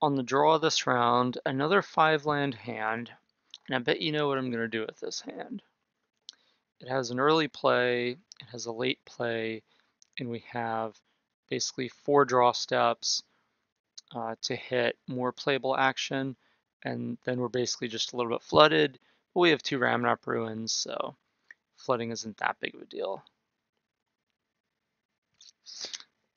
on the draw this round, another 5-land hand, and I bet you know what I'm going to do with this hand. It has an early play, it has a late play, and we have basically 4 draw steps to hit more playable action, and then we're basically just a little bit flooded, but we have 2 Ramunap Ruins, so flooding isn't that big of a deal.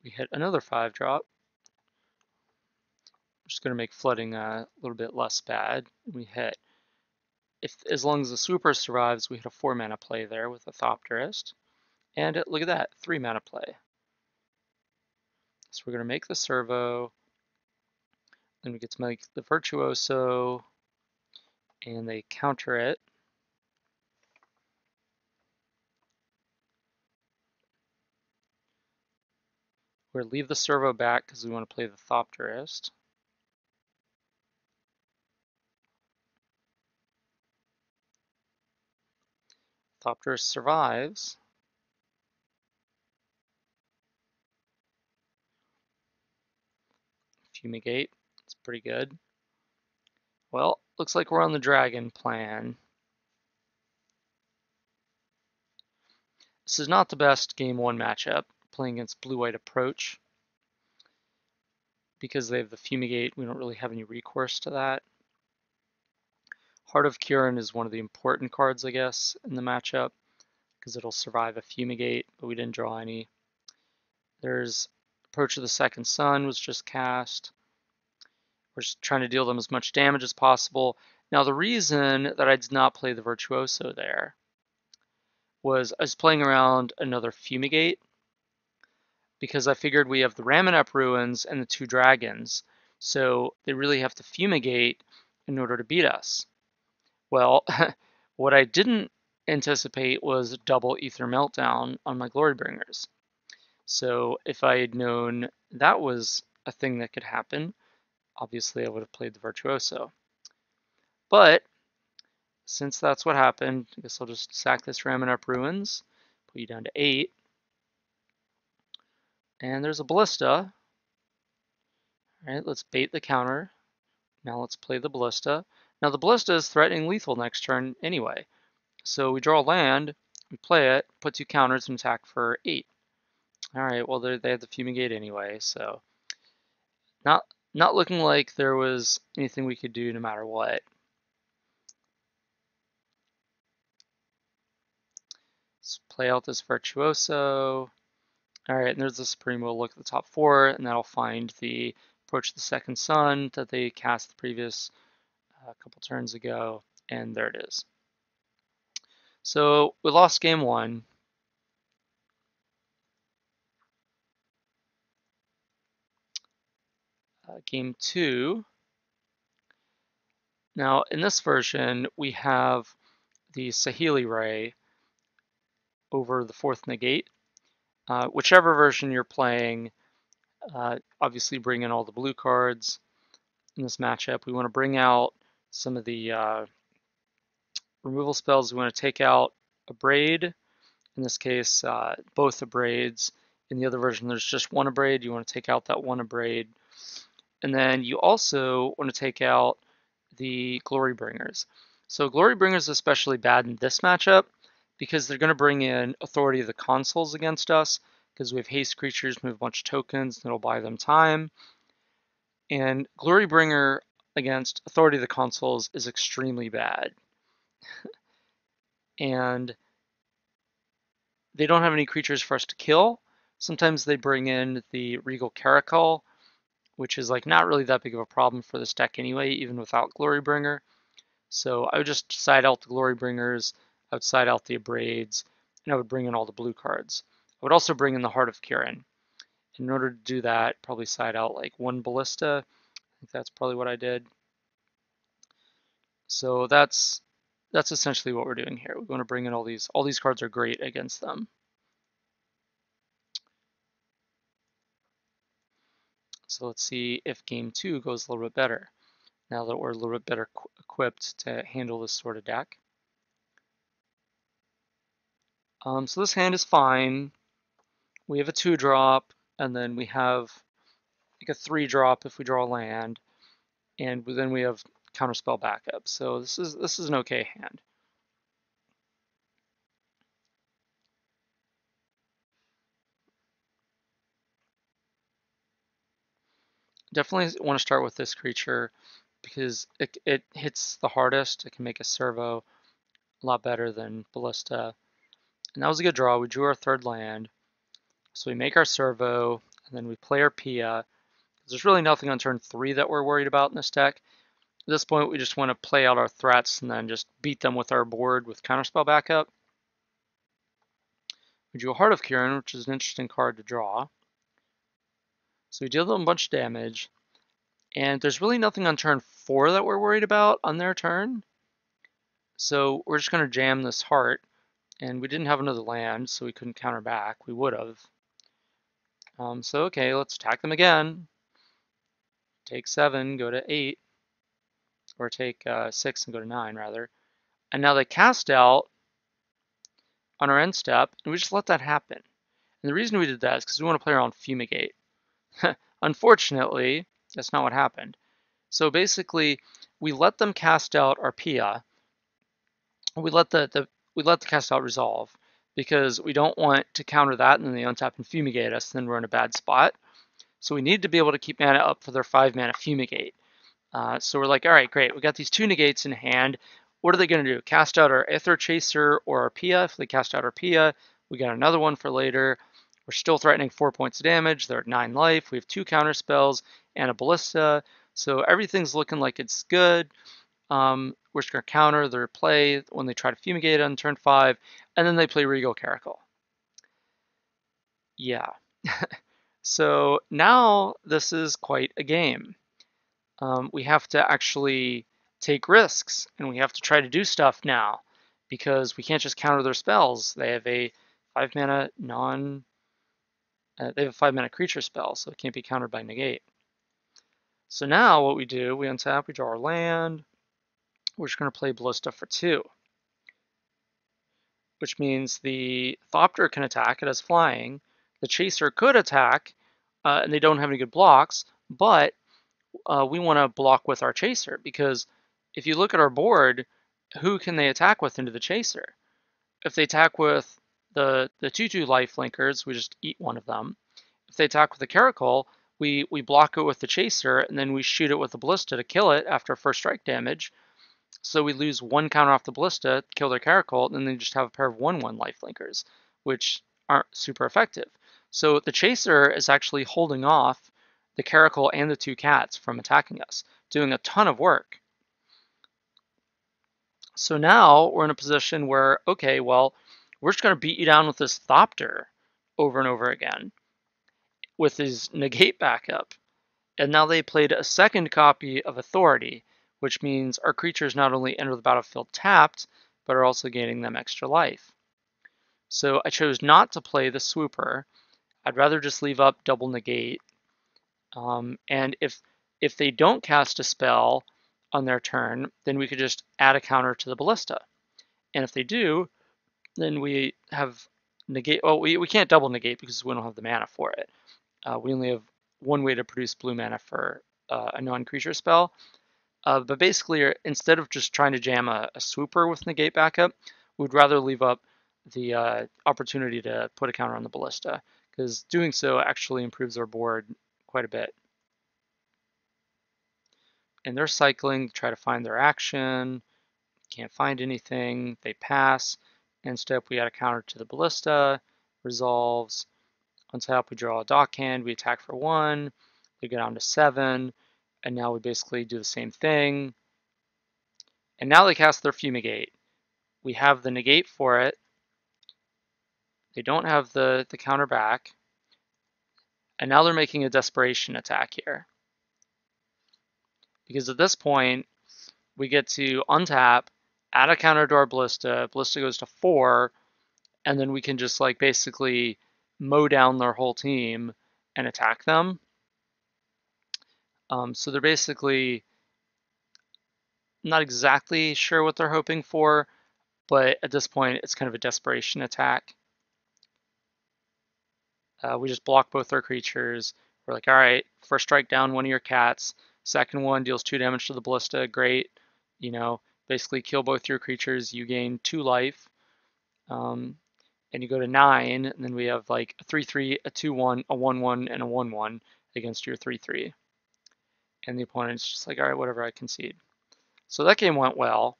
We hit another 5-drop. Just going to make flooding a little bit less bad. We hit, as long as the Swooper survives, we hit a 4-mana play there with a Thopterist. And look at that, 3-mana play. So we're going to make the Servo, then we get to make the Virtuoso, and they counter it. We're going to leave the Servo back because we want to play the Thopterist. Thopterist survives. Fumigate, it's pretty good. Well, looks like we're on the Dragon plan. This is not the best Game 1 matchup, playing against Blue-White Approach. Because they have the Fumigate, we don't really have any recourse to that. Heart of Kiran is one of the important cards, I guess, in the matchup, because it'll survive a Fumigate, but we didn't draw any. There's Approach of the Second Sun was just cast. We're just trying to deal them as much damage as possible. Now, the reason that I did not play the Virtuoso there was I was playing around another Fumigate, because I figured we have the Ramunap Ruins and the 2 dragons, so they really have to Fumigate in order to beat us. Well, what I didn't anticipate was a double Ether Meltdown on my Glorybringers. So if I had known that was a thing that could happen, obviously I would have played the Virtuoso. But since that's what happened, I guess I'll just sack this Ramunap Ruins, put you down to 8. And there's a Ballista. All right, let's bait the counter. Now let's play the Ballista. Now the Ballista is threatening lethal next turn anyway. So we draw land, we play it, put 2 counters and attack for 8. Alright, well they had the Fumigate anyway, so not looking like there was anything we could do no matter what. Let's play out this Virtuoso. Alright, and there's the Supreme. We'll look at the top 4, and that'll find the Approach of the Second Sun that they cast the previous couple turns ago, and there it is. So we lost game 1. Game 2. Now in this version we have the Saheeli Ray over the 4th negate. Whichever version you're playing, obviously bring in all the blue cards in this matchup. We want to bring out some of the removal spells. We want to take out a Braid. In this case, both the Braids. In the other version, there's just one Abrade. You want to take out that one Abrade. And then you also want to take out the Glorybringers. So Glorybringers is especially bad in this matchup because they're going to bring in Authority of the Consuls against us because we have haste creatures, move a bunch of tokens, and it'll buy them time. And Glorybringer against Authority of the Consuls is extremely bad. And they don't have any creatures for us to kill. Sometimes they bring in the Regal Caracal, which is like not really that big of a problem for this deck anyway, even without Glorybringer. So I would just side out the Glorybringers, I would side out the Abrades, and I would bring in all the blue cards. I would also bring in the Heart of Kiran. In order to do that, probably side out like 1 Ballista. I think that's probably what I did. So that's essentially what we're doing here. We want to bring in all these. All these cards are great against them. So let's see if game 2 goes a little bit better. Now that we're a little bit better equipped to handle this sort of deck. So this hand is fine. We have a 2-drop, and then we have like a 3-drop if we draw land. and then we have counterspell backup. So this is an okay hand. Definitely want to start with this creature because it hits the hardest. It can make a servo a lot better than Ballista. And that was a good draw. We drew our third land. So we make our servo, and then we play our Pia. There's really nothing on turn 3 that we're worried about in this deck. At this point, we just want to play out our threats and then just beat them with our board with counterspell backup. We drew a Heart of Kiran, which is an interesting card to draw. So we deal them a bunch of damage. And there's really nothing on turn 4 that we're worried about on their turn. So we're just going to jam this Heart. And we didn't have another land, so we couldn't counter back. We would have. So okay, let's attack them again. Take 7, go to 8. Or take 6 and go to 9, rather. And now they cast out on our end step, and we just let that happen. And the reason we did that is because we want to play around Fumigate. Unfortunately, that's not what happened. So basically, we let them cast out our Pia. We let the cast out resolve because we don't want to counter that and then they untap and fumigate us, then we're in a bad spot. So we need to be able to keep mana up for their 5 mana fumigate. So we're like, all right, great. We got these 2 negates in hand. What are they going to do? Cast out our Aether Chaser or our Pia? If they cast out our Pia, we got another one for later. We're still threatening 4 points of damage. They're at 9 life. We have 2 counter spells and a Ballista. So everything's looking like it's good. We're just going to counter their play when they try to fumigate on turn 5, and then they play Regal Caracal. Yeah. So now this is quite a game. We have to actually take risks, and we have to try to do stuff now, because we can't just counter their spells. They have a 5 mana they have a 5 mana creature spell, so it can't be countered by negate. So now what we do, we untap, we draw our land. We're just going to play Ballista for 2. Which means the Thopter can attack, it has flying. The Chaser could attack, and they don't have any good blocks, but we want to block with our Chaser, because if you look at our board, who can they attack with into the Chaser? If they attack with the 2/2 life linkers, we just eat one of them. If they attack with the Caracal, we block it with the Chaser, and then we shoot it with the Ballista to kill it after first strike damage. So we lose 1 counter off the Ballista, kill their Caracal, and then just have a pair of 1/1 lifelinkers, which aren't super effective. So the Chaser is actually holding off the Caracal and the 2 cats from attacking us, doing a ton of work. So now we're in a position where, okay, well, we're just going to beat you down with this Thopter over and over again with his negate backup. And now they played a second copy of Authority, which means our creatures not only enter the battlefield tapped, but are also gaining them extra life. So I chose not to play the Swooper. I'd rather just leave up double negate. And if they don't cast a spell on their turn, then we could just add a counter to the Ballista. And if they do, then we have negate. Oh, we can't double negate because we don't have the mana for it. We only have one way to produce blue mana for a non-creature spell. But basically, instead of just trying to jam a Swooper with negate backup, we'd rather leave up the opportunity to put a counter on the Ballista, because doing so actually improves our board quite a bit. And they're cycling, try to find their action, can't find anything, they pass. Instead, we add a counter to the Ballista, resolves. On top, we draw a dock hand, we attack for 1, they go down to 7, and now we basically do the same thing. And now they cast their Fumigate. We have the negate for it. They don't have the counter back. And now they're making a desperation attack here. Because at this point, we get to untap, add a counter to our Ballista. Ballista goes to 4, and then we can just like basically mow down their whole team and attack them. So they're basically not exactly sure what they're hoping for, but at this point, it's kind of a desperation attack. We just block both our creatures. We're like, all right, first strike down one of your cats. Second one deals 2 damage to the ballista. Great. Basically kill both your creatures. You gain 2 life. And you go to 9, and then we have like a 3/3, a 2/1, a 1/1, and a 1/1 against your 3/3. And the opponent's just like, all right, whatever, I concede. So that game went well.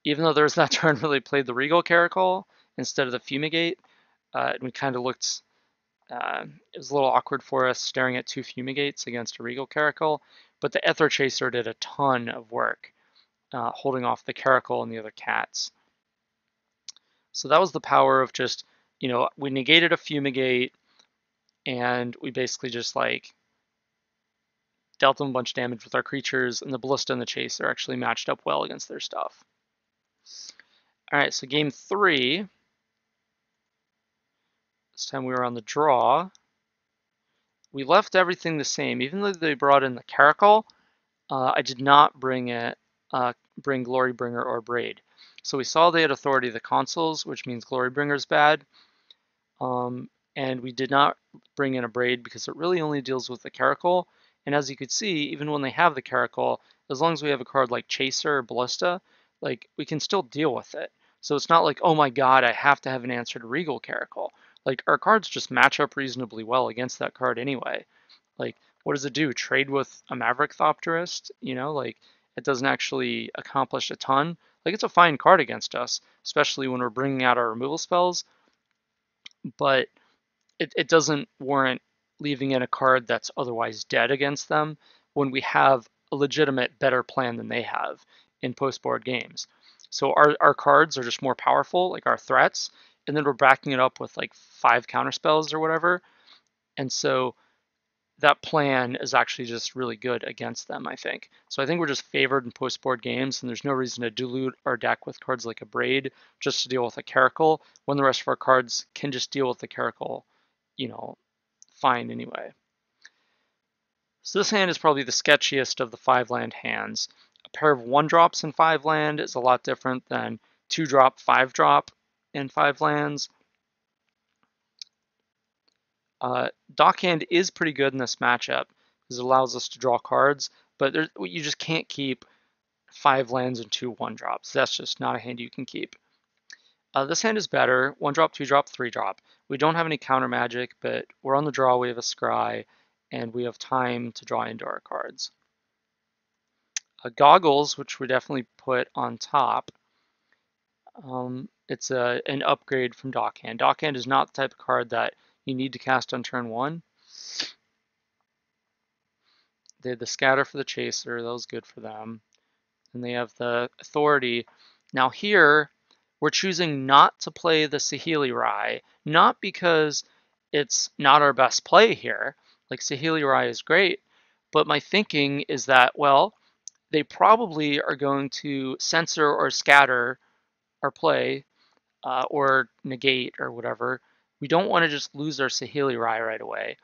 Even though there's that turn where they played the Regal Caracal instead of the Fumigate, and we kind of looked, it was a little awkward for us staring at 2 Fumigates against a Regal Caracal, but the Ether Chaser did a ton of work, holding off the Caracal and the other cats. So that was the power of just, we negated a Fumigate, and we basically just like dealt them a bunch of damage with our creatures, and the Ballista and the Chaser actually matched up well against their stuff. All right, so game 3. This time we were on the draw. We left everything the same. Even though they brought in the Caracal, I did not bring Glorybringer or Braid. So we saw they had Authority of the Consuls, which means Glorybringer's bad. And we did not bring in a Braid because it really only deals with the Caracal. And as you could see, even when they have the Caracal, as long as we have a card like Chaser or Ballista, like we can still deal with it. So it's not like, oh my god, I have to have an answer to Regal Caracal. Like our cards just match up reasonably well against that card anyway. Like what does it do? Trade with a Maverick Thopterist? Like it doesn't actually accomplish a ton. Like it's a fine card against us, especially when we're bringing out our removal spells. But it doesn't warrant leaving in a card that's otherwise dead against them when we have a legitimate better plan than they have in post-board games. So our cards are just more powerful, like our threats, and then we're backing it up with like 5 counterspells or whatever. And so that plan is actually just really good against them, I think. So I think we're just favored in post-board games, and there's no reason to dilute our deck with cards like a Braid just to deal with a Caracal, when the rest of our cards can just deal with the Caracal, fine anyway. So this hand is probably the sketchiest of the 5-land hands. A pair of 1-drops in 5-land is a lot different than 2-drop, 5-drop in 5 lands. Dockhand is pretty good in this matchup because it allows us to draw cards, but you just can't keep 5 lands and 2 1-drops. That's just not a hand you can keep. This hand is better, 1-drop, 2-drop, 3-drop. We don't have any counter magic, but we're on the draw, we have a scry, and we have time to draw into our cards. Goggles, which we definitely put on top. It's an upgrade from Dockhand. Dockhand is not the type of card that you need to cast on turn 1. They had the Scatter for the Chaser, that was good for them. And they have the Authority. Now here, we're choosing not to play the Saheeli Rai, not because it's not our best play here. Like Saheeli Rai is great, but my thinking is that, well, they probably are going to censor or scatter our play or negate or whatever. We don't want to just lose our Saheeli Rai right away.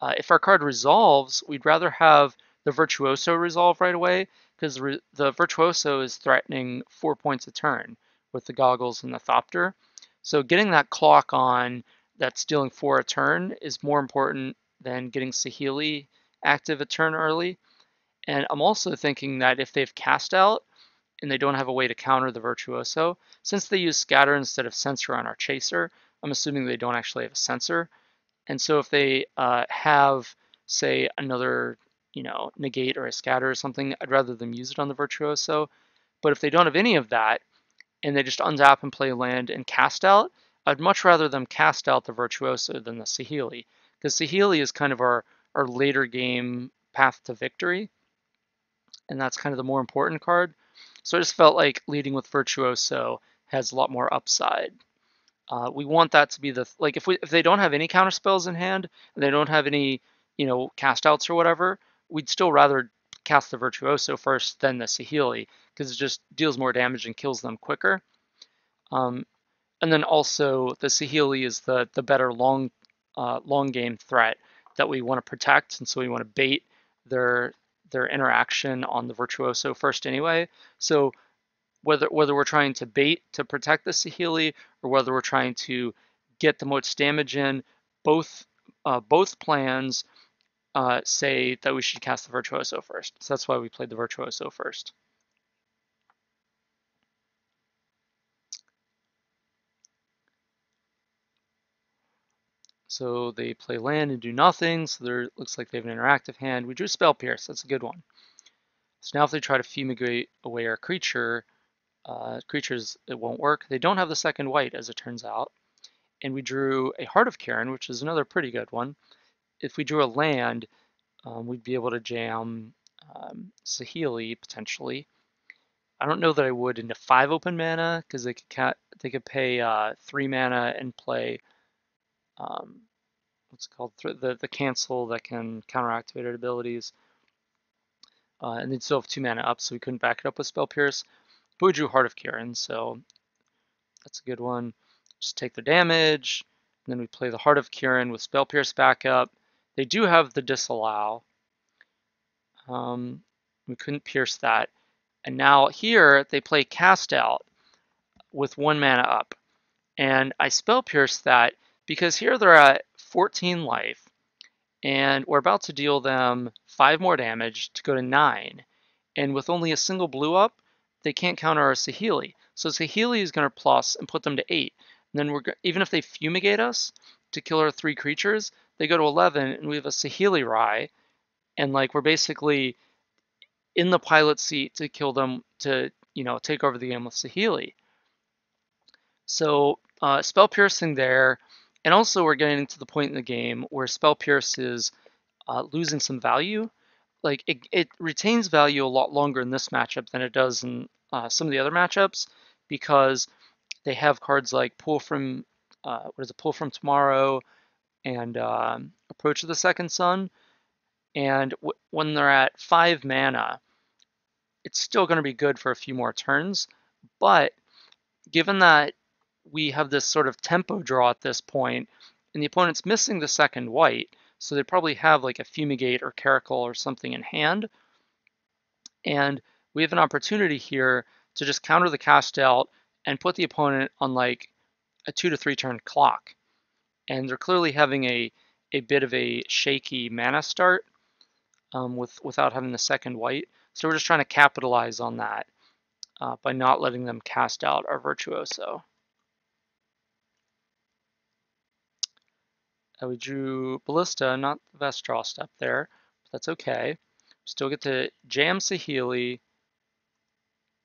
If our card resolves, we'd rather have the Virtuoso resolve right away, because the Virtuoso is threatening 4 points a turn with the Goggles and the Thopter. So getting that clock on that's dealing 4 a turn is more important than getting Saheeli active a turn early. And I'm also thinking that if they've cast out and they don't have a way to counter the Virtuoso, since they use Scatter instead of Censor on our Chaser, I'm assuming they don't actually have a Censor. And so if they have, say, another, negate or a scatter or something, I'd rather them use it on the Virtuoso. But if they don't have any of that, and they just untap and play land and cast out, I'd much rather them cast out the Virtuoso than the Saheeli. Because Saheeli is kind of our later game path to victory. And that's kind of the more important card. So I just felt like leading with Virtuoso has a lot more upside. We want that to be if they don't have any counter spells in hand and they don't have any cast outs or whatever, we'd still rather cast the Virtuoso first than the Saheeli because it just deals more damage and kills them quicker. And then also the Saheeli is the better long game threat that we want to protect, and so we want to bait their interaction on the Virtuoso first anyway. So whether we're trying to bait to protect the Saheeli or whether we're trying to get the most damage in, both plans say that we should cast the Virtuoso first. So that's why we played the Virtuoso first. So they play land and do nothing, so there looks like they have an interactive hand. We drew Spell Pierce, that's a good one. So now if they try to fumigate away our creatures, it won't work. They don't have the second white, as it turns out. And we drew a Heart of Kiran, which is another pretty good one. If we drew a land, we'd be able to jam Saheeli, potentially. I don't know that I would into 5 open mana, because they could pay 3 mana and play what's it called, the cancel that can counter-activate abilities. And they'd still have 2 mana up, so we couldn't back it up with Spell Pierce. But we drew Heart of Kiran, so that's a good one. Just take the damage, and then we play the Heart of Kiran with Spell Pierce backup. They do have the Disallow. We couldn't pierce that. And now here, they play Cast Out with 1 mana up. And I Spell Pierce that because here they're at 14 life, and we're about to deal them 5 more damage to go to 9. And with only a single blue up, they can't counter our Saheeli. So Saheeli is going to plus and put them to 8. And then even if they fumigate us to kill our 3 creatures, they go to 11, and we have a Saheeli Rai, and like we're basically in the pilot seat to kill them, to take over the game with Saheeli. So Spell Piercing there, and also we're getting to the point in the game where Spell Pierce is losing some value. Like it retains value a lot longer in this matchup than it does in some of the other matchups, because they have cards like Pull from Pull from Tomorrow and Approach of the Second Sun. And when they're at 5 mana, it's still going to be good for a few more turns. But given that we have this sort of tempo draw at this point, and the opponent's missing the second white, so they probably have like a Fumigate or Caracal or something in hand. And we have an opportunity here to just counter the Cast Out and put the opponent on like a 2 to 3 turn clock. And they're clearly having a bit of a shaky mana start without having the second white. So we're just trying to capitalize on that by not letting them cast out our Virtuoso. We drew Ballista, not the best draw step there, but that's okay. Still get to jam Saheeli,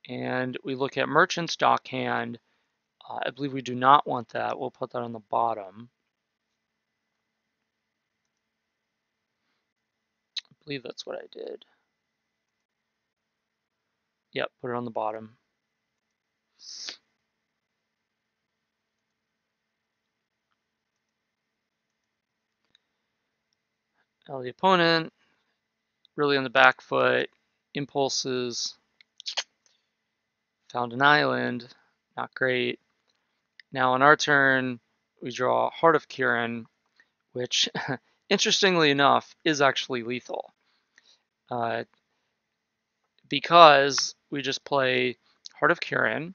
and we look at Merchant's Dockhand. I believe we do not want that. We'll put that on the bottom. I believe that's what I did. Yep, put it on the bottom. Now the opponent, really on the back foot, impulses, found an island, not great. Now on our turn, we draw Heart of Kiran, which, interestingly enough, is actually lethal. Because we just play Heart of Kiran,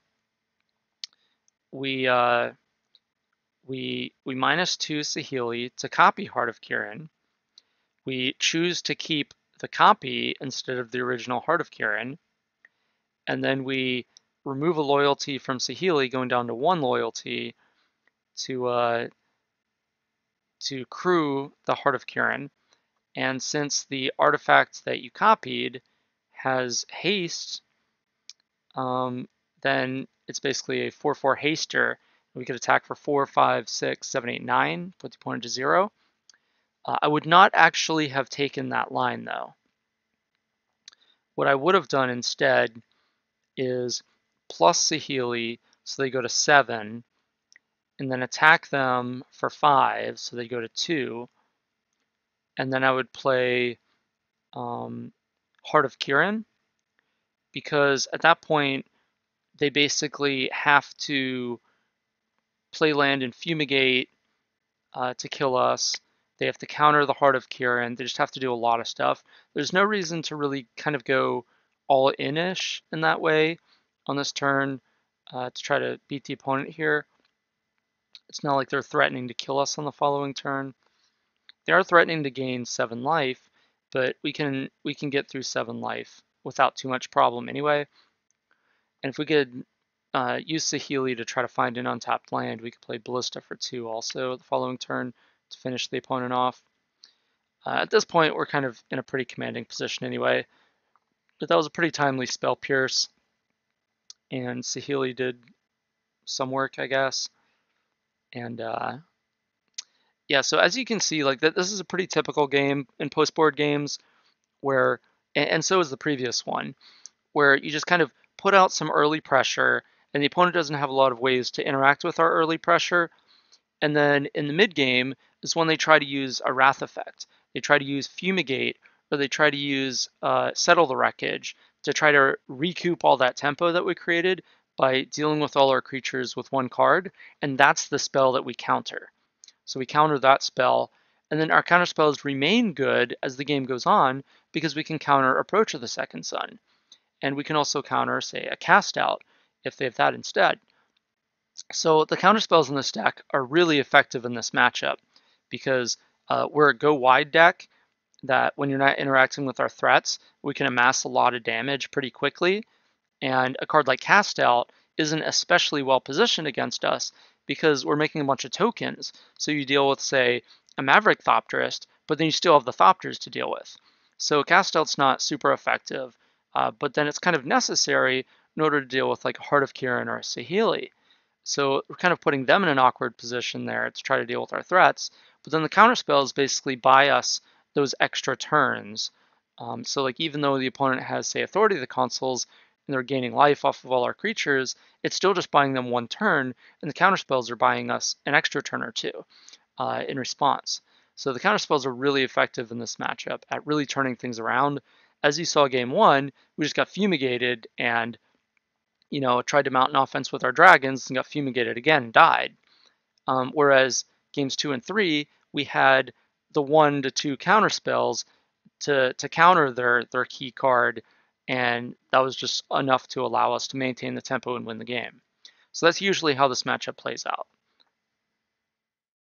we -2 Saheeli to copy Heart of Kiran. We choose to keep the copy instead of the original Heart of Kiran, and then we remove a loyalty from Saheeli, going down to 1 loyalty to crew the Heart of Kiran. And since the artifact that you copied has haste, then it's basically a 4/4 haster. We could attack for 4, 5, 6, 7, 8, 9, put the opponent to 0. I would not actually have taken that line though. What I would have done instead is plus Saheeli, so they go to 7, and then attack them for 5, so they go to 2, and then I would play Heart of Kiran, because at that point they basically have to play land and fumigate to kill us. They have to counter the Heart of Kiran. They just have to do a lot of stuff. There's no reason to really kind of go all in-ish in that way on this turn to try to beat the opponent here. It's not like they're threatening to kill us on the following turn. They are threatening to gain 7 life, but we can get through 7 life without too much problem anyway. And if we could use Saheeli to try to find an untapped land, we could play Ballista for 2 also the following turn to finish the opponent off. At this point, we're kind of in a pretty commanding position anyway. But that was a pretty timely spell pierce, and Saheeli did some work, I guess. And yeah, so as you can see, like this is a pretty typical game in post-board games where, and so is the previous one, where you just kind of put out some early pressure, and the opponent doesn't have a lot of ways to interact with our early pressure. And then in the mid game is when they try to use a Wrath effect. They try to use Fumigate, or they try to use Settle the Wreckage to try to recoup all that tempo that we created by dealing with all our creatures with 1 card. And that's the spell that we counter. So we counter that spell, and then our counter spells remain good as the game goes on because we can counter Approach of the Second Sun. And we can also counter, say, a Cast Out if they have that instead. So the counter spells in this deck are really effective in this matchup because we're a go wide deck that when you're not interacting with our threats, we can amass a lot of damage pretty quickly. And a card like Cast Out isn't especially well positioned against us because we're making a bunch of tokens. So you deal with, say, a Maverick Thopterist, but then you still have the Thopters to deal with. So Cast Out's not super effective, but then it's kind of necessary in order to deal with like a Heart of Kiran or a Saheeli. So we're kind of putting them in an awkward position there to try to deal with our threats. But then the counterspells basically buy us those extra turns. So like even though the opponent has, say, Authority of the Consuls, and they're gaining life off of all our creatures, it's still just buying them 1 turn, and the counterspells are buying us an extra turn or 2 in response. So the counterspells are really effective in this matchup at really turning things around. As you saw game 1, we just got fumigated and tried to mount an offense with our dragons and got fumigated again and died. Whereas games 2 and 3, we had the 1 to 2 counterspells to counter their key card, and that was just enough to allow us to maintain the tempo and win the game. So that's usually how this matchup plays out.